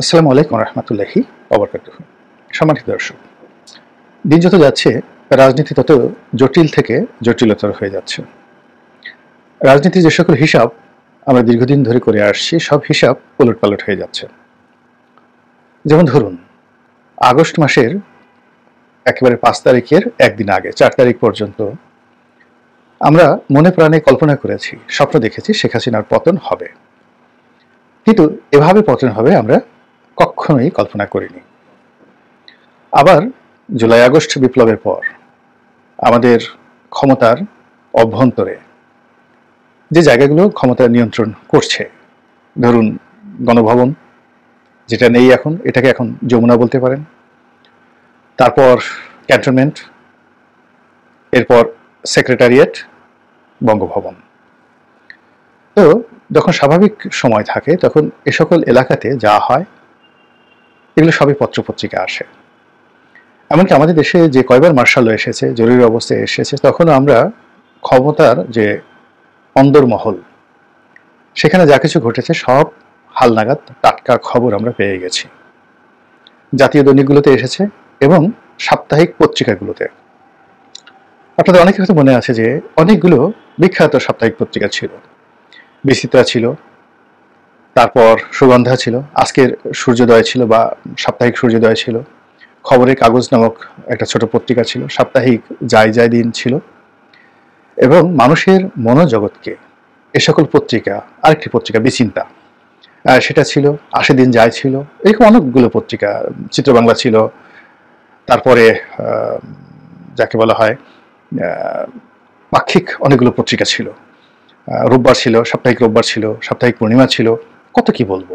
আসসালামু আলাইকুম রহমতুল্লাহি ওবারাকাতুহু। সম্মানিত দর্শক, দিন যত যাচ্ছে রাজনীতি তত জটিল থেকে জটিলতর হয়ে যাচ্ছে। রাজনীতির যে সকল হিসাব আমরা দীর্ঘদিন ধরে করে আসছি, সব হিসাব ওলটপালট হয়ে যাচ্ছে। যেমন ধরুন, আগস্ট মাসের একেবারে 5 তারিখের একদিন আগে 4 তারিখ পর্যন্ত আমরা মনে প্রাণে কল্পনা করেছি, স্বপ্ন দেখেছি শেখ হাসিনার পতন হবে। কিন্তু এভাবে পতন হবে আমরা কখনোই কল্পনা করিনি। আবার জুলাই আগস্ট বিপ্লবের পর আমাদের ক্ষমতার অভ্যন্তরে যে জায়গাগুলো ক্ষমতা নিয়ন্ত্রণ করছে, ধরুন গণভবন, যেটা নেই এখন, এটাকে এখন যমুনা বলতে পারেন, তারপর ক্যান্টনমেন্ট, এরপর সেক্রেটারিয়েট, বঙ্গভবন। তো যখন স্বাভাবিক সময় থাকে তখন এ সকল এলাকাতে যা হয় এগুলো সবই পত্রপত্রিকা আসে। এমনকি আমাদের দেশে যে কয়বার মার্শাল এসেছে, জরুরি অবস্থায় এসেছে, তখন আমরা ক্ষমতার যে অন্দরমহল, সেখানে যা কিছু ঘটেছে সব হালনাগাদ টাটকা খবর আমরা পেয়ে গেছি। জাতীয় দৈনিকগুলোতে এসেছে এবং সাপ্তাহিক পত্রিকাগুলোতে। আপনাদের অনেকের হয়তো মনে আছে যে অনেকগুলো বিখ্যাত সাপ্তাহিক পত্রিকা ছিল। বিচিত্রা ছিল, তারপর সুগন্ধা ছিল, আজকের সূর্যোদয় ছিল বা সাপ্তাহিক সূর্যোদয় ছিল, খবরের কাগজ নামক একটা ছোট পত্রিকা ছিল, সাপ্তাহিক যায় যায় দিন ছিল, এবং মানুষের মনোজগৎকে এ সকল পত্রিকা, আরেকটি পত্রিকা বিচিন্তা, সেটা ছিল, 80 দিন যায় ছিল, এরকম অনেকগুলো পত্রিকা, চিত্রবাংলা ছিল, তারপরে যাকে বলা হয় পাক্ষিক অনেকগুলো পত্রিকা ছিল, রোববার ছিল, সাপ্তাহিক রোববার ছিল, সাপ্তাহিক পূর্ণিমা ছিল, কত কি বলবো।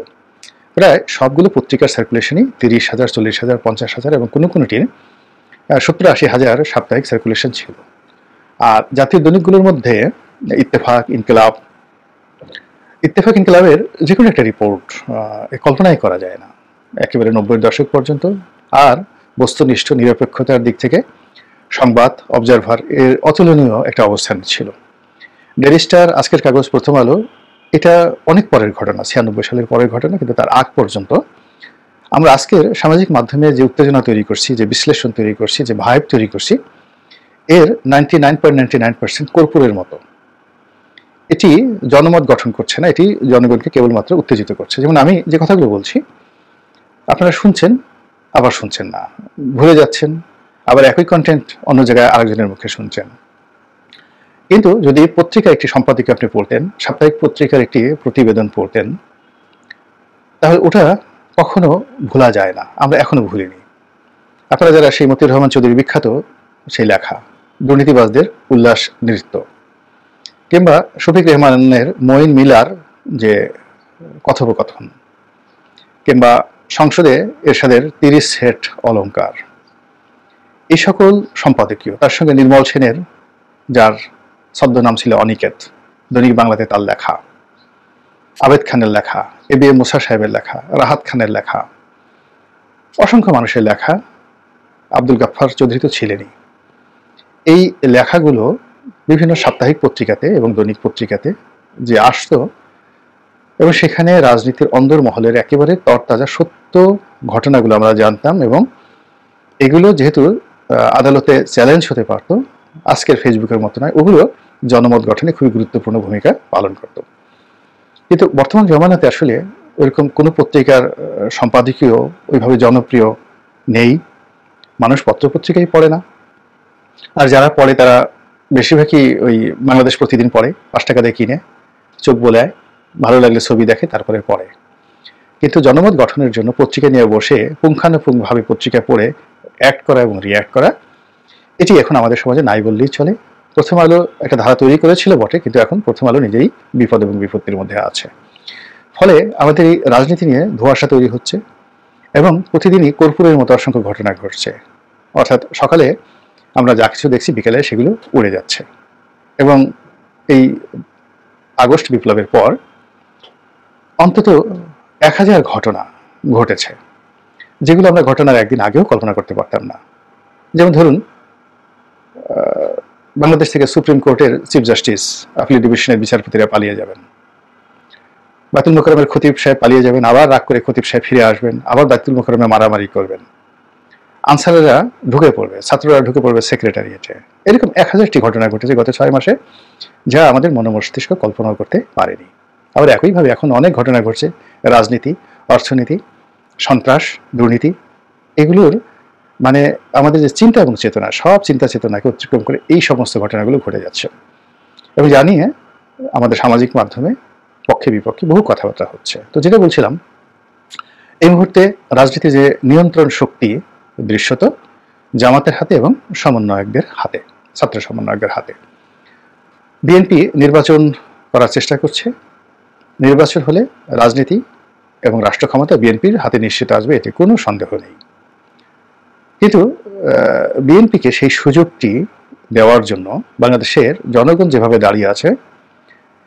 প্রায় সবগুলো পত্রিকার সার্কুলেশনই 30,000, 40,000, 50,000 এবং কোনো কোনোটির 70-80 হাজার সাপ্তাহিক সার্কুলেশন ছিল। আর জাতীয় দৈনিকগুলোর মধ্যে ইত্তেফাক, ইনকিলাবের যে কোনো একটা রিপোর্ট কল্পনাই করা যায় না, একেবারে 90-এর দশক পর্যন্ত। আর বস্তুনিষ্ঠ নিরপেক্ষতার দিক থেকে সংবাদ, অবজারভার এর অতুলনীয় একটা অবস্থান ছিল। ডেইলি স্টার, আজকের কাগজ, প্রথম আলো, এটা অনেক পরের ঘটনা, 96 সালের পরের ঘটনা। কিন্তু তার আগ পর্যন্ত আমরা আজকের সামাজিক মাধ্যমে যে উত্তেজনা তৈরি করছি, যে বিশ্লেষণ তৈরি করছি, যে ভাইব তৈরি করছি, এর 99.99% কর্পূরের মতো। এটি জনমত গঠন করছে না, এটি জনগণকে কেবলমাত্র উত্তেজিত করছে। যেমন আমি যে কথাগুলো বলছি, আপনারা শুনছেন, আবার শুনছেন না, ভুলে যাচ্ছেন, আবার একই কন্টেন্ট অন্য জায়গায় আরেকজনের মুখে শুনছেন। কিন্তু যদি পত্রিকার একটি সম্পাদকীয় আপনি পড়তেন, সাপ্তাহিক পত্রিকার একটি প্রতিবেদন পড়তেন, তাহলে ওটা কখনো ভোলা যায় না, আমরা এখনো ভুলিনি। আপনারা যারা সেই মতিউর রহমান চৌধুরীর বিখ্যাত সেই লেখা দুর্নীতিবাজদের উল্লাস নৃত্য, কিংবা শফিক রেহমানের মঈন মিলার যে কথোপকথন, কিংবা সংসদে এরশাদের 30 সেট অলংকার, এই সকল সম্পাদকীয়, তার সঙ্গে নির্মল সেনের, যার ছদ্মনাম ছিল অনিকেত, দৈনিক বাংলাতে তার লেখা, আবেদ খানের লেখা, এবিএম মুসা সাহেবের লেখা, রাহাত খানের লেখা, অসংখ্য মানুষের লেখা, আব্দুল গাফফার চৌধুরী তো ছিলেনই। এই লেখাগুলো বিভিন্ন সাপ্তাহিক পত্রিকাতে এবং দৈনিক পত্রিকাতে যে আসতো, এবং সেখানে রাজনীতির অন্দরমহলের একেবারে তরতাজা সত্য ঘটনাগুলো আমরা জানতাম, এবং এগুলো যেহেতু আদালতে চ্যালেঞ্জ হতে পারতো, আজকের ফেসবুকের মতো নয়, ওগুলো জনমত গঠনে খুবই গুরুত্বপূর্ণ ভূমিকা পালন করত। কিন্তু বর্তমান জমানাতে আসলে ওইরকম কোনো পত্রিকার সম্পাদকীয় ওইভাবে জনপ্রিয় নেই, মানুষ পত্রপত্রিকাই পড়ে না। আর যারা পড়ে তারা বেশিরভাগই ওই বাংলাদেশ প্রতিদিন পড়ে, 5 টাকা দিয়ে কিনে, চোখ বোলায়, ভালো লাগলে ছবি দেখে, তারপরে পড়ে। কিন্তু জনমত গঠনের জন্য পত্রিকা নিয়ে বসে পুঙ্খানুপুঙ্খভাবে পত্রিকা পড়ে অ্যাক্ট করা এবং রিঅ্যাক্ট করা, এটি এখন আমাদের সমাজে নাই বললেই চলে। প্রথম আলো একটা ধারা তৈরি করেছিল বটে, কিন্তু এখন প্রথম আলো নিজেই বিপদ এবং বিপত্তির মধ্যে আছে। ফলে আমাদের এই রাজনীতি নিয়ে ধোঁয়াশা তৈরি হচ্ছে, এবং প্রতিদিনই কর্পূরের মতো অসংখ্য ঘটনা ঘটছে। অর্থাৎ সকালে আমরা যা কিছু দেখছি, বিকেলে সেগুলো উড়ে যাচ্ছে। এবং এই আগস্ট বিপ্লবের পর অন্তত 1000 ঘটনা ঘটেছে, যেগুলো আমরা ঘটনার একদিন আগেও কল্পনা করতে পারতাম না। যেমন ধরুন, বাংলাদেশ থেকে সুপ্রিম কোর্টের চিফ জাস্টিস, আপিল ডিভিশনের বিচারপতিরা পালিয়ে যাবেন। বাইতুল মোকাররমের খতিব সাহেব পালিয়ে যাবেন, আবার রাগ করে খতিব সাহেব ফিরে আসবেন, আবার বাইতুল মোকাররমে মারামারি করবেন, আনসারেরা ঢুকে পড়বে, ছাত্ররা ঢুকে পড়বে সেক্রেটারিয়েটে। এরকম 1000টি ঘটনা ঘটেছে গত 6 মাসে, যা আমাদের মস্তিষ্ক কল্পনা করতে পারেনি। আবার একইভাবে এখন অনেক ঘটনা ঘটছে, রাজনীতি, অর্থনীতি, সন্ত্রাস, দুর্নীতি, এগুলোর মানে আমাদের যে চিন্তা এবং চেতনা, সব চিন্তা চেতনাকে অতিক্রম করে এই সমস্ত ঘটনাগুলো ঘটে যাচ্ছে। এবং জানিয়ে আমাদের সামাজিক মাধ্যমে পক্ষে বিপক্ষে বহু কথাবার্তা হচ্ছে। তো যেটা বলছিলাম, এই মুহূর্তে রাজনীতির যে নিয়ন্ত্রণ শক্তি দৃশ্যত জামাতের হাতে এবং সমন্বয়কদের হাতে, ছাত্র সমন্বয়কদের হাতে। বিএনপি নির্বাচন করার চেষ্টা করছে। নির্বাচন হলে রাজনীতি এবং রাষ্ট্র ক্ষমতা বিএনপির হাতে নিশ্চিত আসবে, এতে কোনো সন্দেহ নেই। কিন্তু বিএনপিকে সেই সুযোগটি দেওয়ার জন্য বাংলাদেশের জনগণ যেভাবে দাঁড়িয়ে আছে,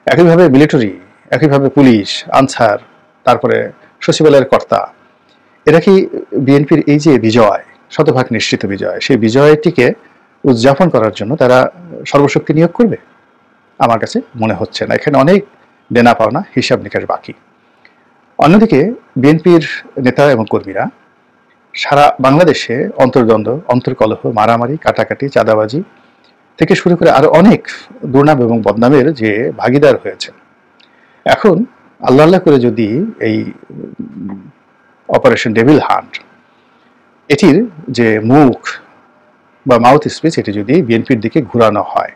একইভাবে মিলিটারি, একইভাবে পুলিশ, আনসার, তারপরে সচিবালয়ের কর্তা, এরা কি বিএনপির এই যে বিজয়, শতভাগ নিশ্চিত বিজয়, সেই বিজয়টিকে উদযাপন করার জন্য তারা সর্বশক্তি নিয়োগ করবে? আমার কাছে মনে হচ্ছে না। এখানে অনেক দেনা পাওনা, হিসাব নিকাশ বাকি। অন্যদিকে বিএনপির নেতা এবং কর্মীরা সারা বাংলাদেশে অন্তর্দ্বন্দ্ব, অন্তর্কলহ, মারামারি, কাটাকাটি, চাঁদাবাজি থেকে শুরু করে আরো অনেক দুর্নাম এবং বদনামের যে ভাগিদার হয়েছে। এখন আল্লাহ আল্লাহ করে যদি এই অপারেশন ডেভিল হান্ট, এটির যে মুখ বা মাউথ স্পিচ, এটি যদি বিএনপির দিকে ঘুরানো হয়,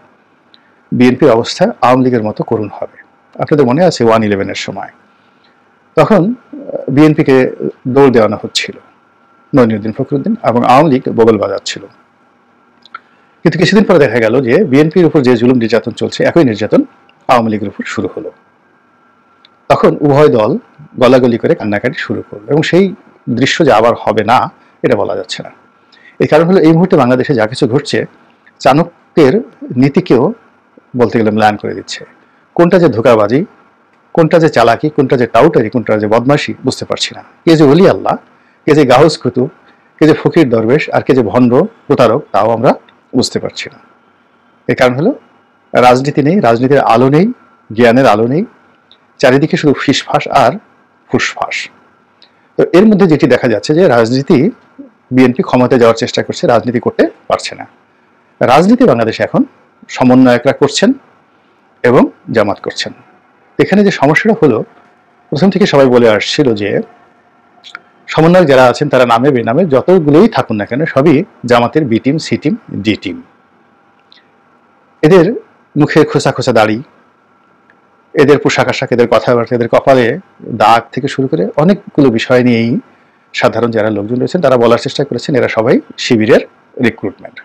বিএনপির অবস্থা আওয়ামী লীগের মতো করুণ হবে। আপনাদের মনে আছে 1/11-এর সময়, তখন বিএনপিকে দৌড় দেওয়ানো হচ্ছিল, মঈনুদ্দিন ফখরুদ্দিন এবং আওয়ামী লীগ বগল বাজাচ্ছিল। কিন্তু কিছুদিন পরে দেখা গেল যে বিএনপির উপর যে জুলুম নির্যাতন চলছে, একই নির্যাতন আওয়ামী লীগের উপর শুরু হলো। তখন উভয় দল গলাগলি করে কান্নাকাটি শুরু করলো, এবং সেই দৃশ্য যে আবার হবে না এটা বলা যাচ্ছে না। এই কারণ হলো, এই মুহূর্তে বাংলাদেশে যা কিছু ঘটছে, চাণক্যের নীতিকেও বলতে গেলে ম্লান করে দিচ্ছে। কোনটা যে ধোঁকাবাজি, কোনটা যে চালাকি, কোনটা যে টাউটারি, কোনটা যে বদমাশি, বুঝতে পারছি না। কে যে ওলি আল্লাহ, কে যে গাউস কুতুব, কে যে ফকির দরবেশ, আর কে যে ভণ্ড প্রতারক, তাও আমরা বুঝতে পারছি না। এই কারণ হলো, রাজনীতি নেই, রাজনীতির আলো নেই, জ্ঞানের আলো নেই, চারিদিকে শুধু ফিসফাস আর ফুসফাস। তো এর মধ্যে যেটি দেখা যাচ্ছে যে রাজনীতি, বিএনপি ক্ষমতায় যাওয়ার চেষ্টা করছে, রাজনীতি করতে পারছে না। রাজনীতি বাংলাদেশে এখন সমন্বয়করা করছেন এবং জামাত করছেন। এখানে যে সমস্যাটা হলো, প্রথম থেকে সবাই বলে আসছিল যে সমন্বয়ক যারা আছেন তারা নামে বেনামে যতগুলোই থাকুন না কেন, সবই জামাতের B team, C team, D team. এদের মুখে খোঁচা খোঁচা দাড়ি, এদের পোশাক আশাক, এদের কথাবার্তা, এদের কপালে দাগ থেকে শুরু করে অনেকগুলো বিষয় নিয়েই সাধারণ যারা লোকজন রয়েছেন তারা বলার চেষ্টা করেছেন এরা সবাই শিবিরের রিক্রুটমেন্ট।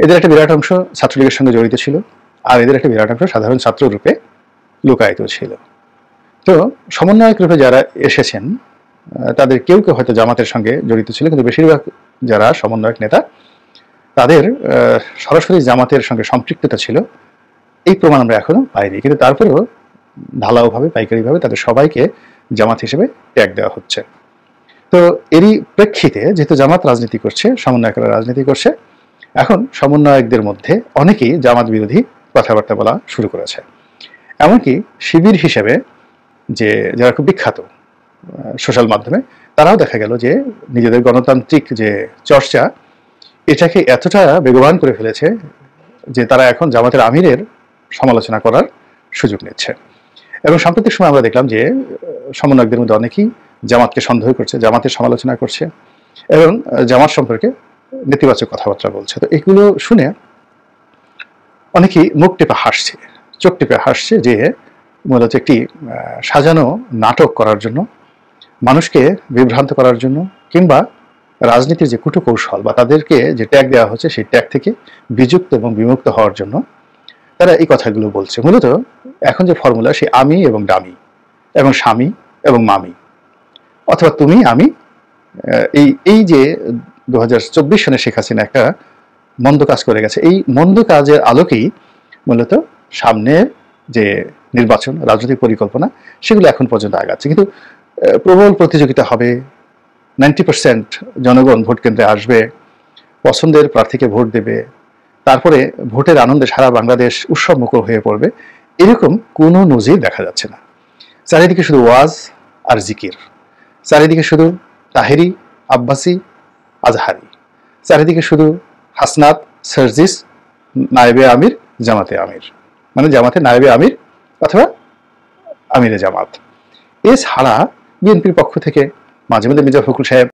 এদের একটা বিরাট অংশ ছাত্রলীগের সঙ্গে জড়িত ছিল, আর এদের একটা বিরাট অংশ সাধারণ ছাত্র রূপে লুকায়িত ছিল। তো সমন্বয়ক রূপে যারা এসেছেন তাদের কেউ কেউ হয়তো জামাতের সঙ্গে জড়িত ছিল, কিন্তু বেশিরভাগ যারা সমন্বয়ক নেতা, তাদের সরাসরি জামাতের সঙ্গে সম্পৃক্ততা ছিল, এই প্রমাণ আমরা এখনো পাইনি। কিন্তু তারপরেও ঢালাওভাবে, পাইকারিভাবে তাদের সবাইকে জামাত হিসেবে ট্যাগ দেওয়া হচ্ছে। তো এরই প্রেক্ষিতে যেহেতু জামাত রাজনীতি করছে, সমন্বয়করা রাজনীতি করছে, এখন সমন্বয়কদের মধ্যে অনেকেই জামাত বিরোধী কথাবার্তা বলা শুরু করেছে। এমনকি শিবির হিসেবে যে যারা খুব বিখ্যাত সোশ্যাল মাধ্যমে, তারাও দেখা গেল যে নিজেদের গণতান্ত্রিক যে চর্চা, এটাকে এতটা বেগবান করে ফেলেছে যে তারা এখন জামাতের আমিরের সমালোচনা করার সুযোগ নিচ্ছে। এবং সাম্প্রতিক সময় আমরা দেখলাম যে সমন্বয়কদের মধ্যে অনেকেই জামাতকে সন্দেহ করছে, জামাতের সমালোচনা করছে এবং জামাত সম্পর্কে নেতিবাচক কথাবার্তা বলছে। তো এগুলো শুনে অনেকেই মুখ টেপে হাসছে, চোখ টেপে হাসছে, যে মূলত একটি সাজানো নাটক করার জন্য, মানুষকে বিভ্রান্ত করার জন্য, কিংবা রাজনীতির যে কুটকৌশল বা তাদেরকে যে ট্যাগ দেওয়া হচ্ছে সেই ট্যাগ থেকে বিযুক্ত এবং বিমুক্ত হওয়ার জন্য তারা এই কথাগুলো বলছে। মূলত এখন যে ফর্মুলা, সে আমি এবং ডামি এবং স্বামী এবং মামি, অথবা তুমি আমি, এই যে 2024 সনে শেখ হাসিনা একটা মন্দ কাজ করে গেছে, এই মন্দ কাজের আলোকেই মূলত সামনের যে নির্বাচন, রাজনৈতিক পরিকল্পনা, সেগুলো এখন পর্যন্ত আগাচ্ছে। কিন্তু প্রবল প্রতিযোগিতা হবে, 90% জনগণ ভোট কেন্দ্রে আসবে, পছন্দের প্রার্থীকে ভোট দেবে, তারপরে ভোটের আনন্দে সারা বাংলাদেশ উৎসবমুখর হয়ে পড়বে, এরকম কোনো নজির দেখা যাচ্ছে না। চারিদিকে শুধু ওয়াজ আর জিকির, চারিদিকে শুধু তাহেরি, আব্বাসি, আজহারি, চারিদিকে শুধু হাসনাত, সার্জিস, নায়েবে আমির, জামাতে আমির, মানে জামাতে নায়েবে আমির অথবা আমিরে জামাত। এছাড়া বিএনপির পক্ষ থেকে মাঝে মধ্যে মির্জা ফখরুল সাহেব